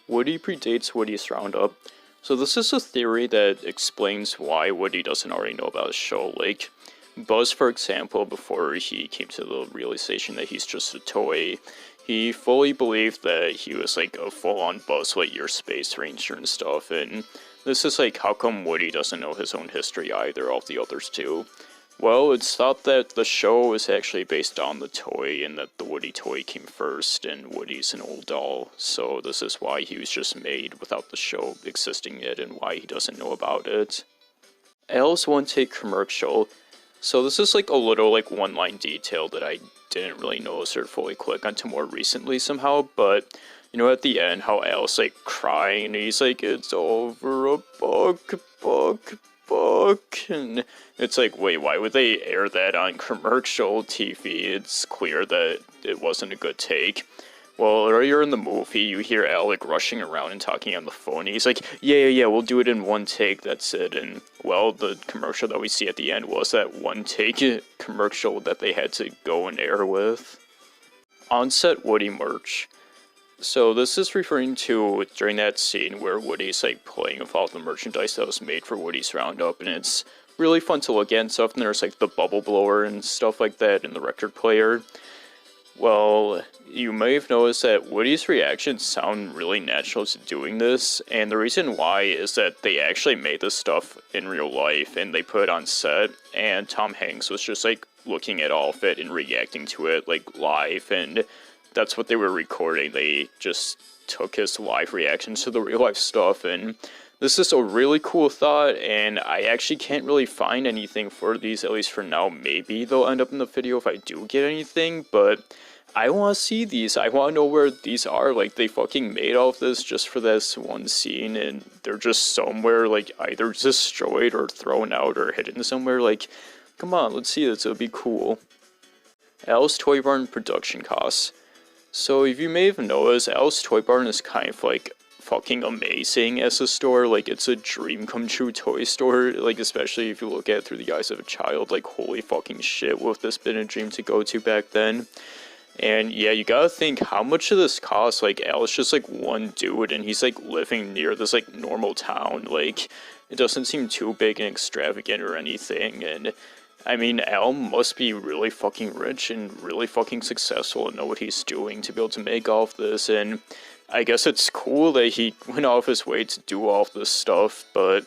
Woody predates Woody's Roundup. So this is a theory that explains why Woody doesn't already know about his show. Like, Buzz, for example, before he came to the realization that he's just a toy, he fully believed that he was like a full-on Buzz Lightyear space ranger and stuff, and this is like, how come Woody doesn't know his own history either, all the others do? Well, it's thought that the show is actually based on the toy, and that the Woody toy came first, and Woody's an old doll, so this is why he was just made without the show existing yet, and why he doesn't know about it. Al's one-take commercial. So this is like a little like one-line detail that I didn't really notice or fully click onto more recently somehow, but you know, at the end, how Al's like crying, and he's like, "It's over, a book, and it's like, wait, why would they air that on commercial TV? It's clear that it wasn't a good take. Well, earlier in the movie, you hear Al like rushing around and talking on the phone, and he's like, yeah, we'll do it in one take, that's it. And, well, the commercial that we see at the end was that one take commercial that they had to go and air with. On-set Woody merch. So this is referring to during that scene where Woody's like playing with all the merchandise that was made for Woody's Roundup, and it's really fun to look at and stuff, and there's like the bubble blower and stuff like that in the record player. Well, you may have noticed that Woody's reactions sound really natural to doing this, and the reason why is that they actually made this stuff in real life, and they put it on set, and Tom Hanks was just like looking at all of it and reacting to it like live, and that's what they were recording. They just took his live reactions to the real life stuff, and this is a really cool thought, and I actually can't really find anything for these, at least for now. Maybe they'll end up in the video if I do get anything, but I want to see these. I want to know where these are. Like, they fucking made all of this just for this one scene, and they're just somewhere, like, either destroyed or thrown out or hidden somewhere. Like, come on, let's see this. It would be cool. Al's Toy Barn production costs. So, if you may have noticed, Al's Toy Barn is kind of, like, fucking amazing as a store. Like, it's a dream come true toy store. Like, especially if you look at it through the eyes of a child. Like, holy fucking shit, would this been a dream to go to back then? And yeah, you gotta think, how much of this costs? Like, Al is just like one dude, and he's like living near this like normal town. Like, it doesn't seem too big and extravagant or anything, and I mean, Al must be really fucking rich and really fucking successful and know what he's doing to be able to make all of this, and I guess it's cool that he went off his way to do all of this stuff, but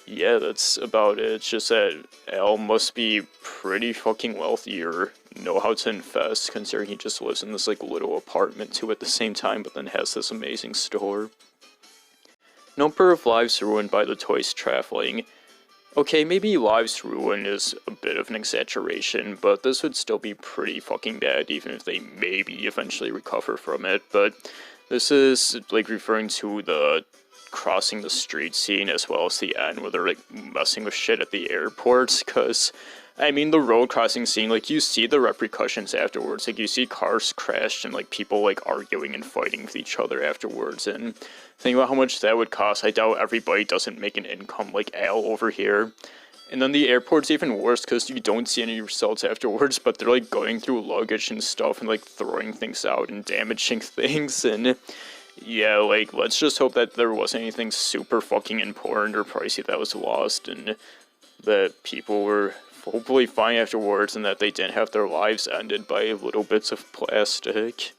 yeah, that's about it. It's just that Al must be pretty fucking wealthy or know how to invest, considering he just lives in this like little apartment too at the same time, but then has this amazing store. Number of lives ruined by the toys traveling. Okay, maybe lives ruined is a bit of an exaggeration, but this would still be pretty fucking bad even if they maybe eventually recover from it. But this is like referring to the crossing the street scene as well as the end where they're like messing with shit at the airports, because I mean, the road crossing scene, like, you see the repercussions afterwards. Like, you see cars crashed and like people like arguing and fighting with each other afterwards, and think about how much that would cost. I doubt everybody doesn't make an income like Al over here. And then the airport's even worse because you don't see any results afterwards, but they're like going through luggage and stuff and like throwing things out and damaging things, and yeah, like, let's just hope that there wasn't anything super fucking important or pricey that was lost, and that people were hopefully fine afterwards, and that they didn't have their lives ended by little bits of plastic.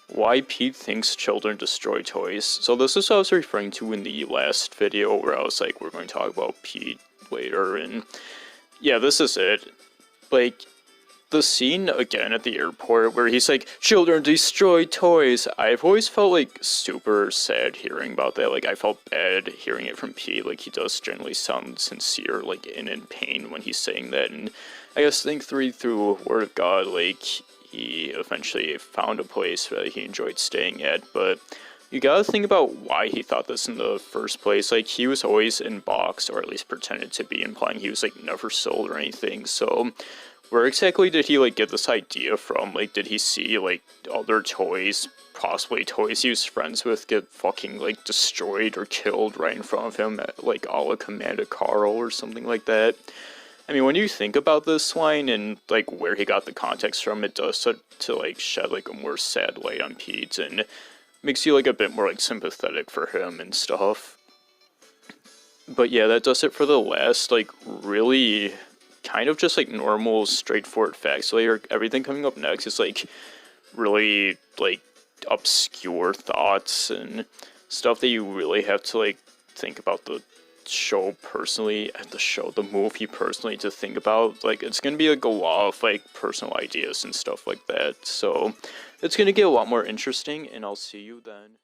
Why Pete thinks children destroy toys. So this is what I was referring to in the last video where I was like, we're going to talk about Pete later, and yeah, this is it. Like, the scene again at the airport where he's like, children destroy toys. I've always felt like super sad hearing about that. Like, I felt bad hearing it from Pete. Like, he does generally sound sincere, like in pain when he's saying that. And I guess think through Word of God, like, he eventually found a place that he enjoyed staying at. But you gotta think about why he thought this in the first place. Like, he was always in box, or at least pretended to be, implying he was like never sold or anything. So where exactly did he like get this idea from? Like, did he see like other toys, possibly toys he was friends with, get fucking like destroyed or killed right in front of him, at, like a la Commander Carl or something like that? I mean, when you think about this line and like where he got the context from, it does start to like shed like a more sad light on Pete. And makes you like a bit more like sympathetic for him and stuff. But yeah, that does it for the last like really kind of just like normal straightforward facts. So like, everything coming up next is like really like obscure thoughts and stuff that you really have to like think about the show personally and the movie personally to think about. Like it's gonna be like a lot of like personal ideas and stuff like that, so it's gonna get a lot more interesting, and I'll see you then.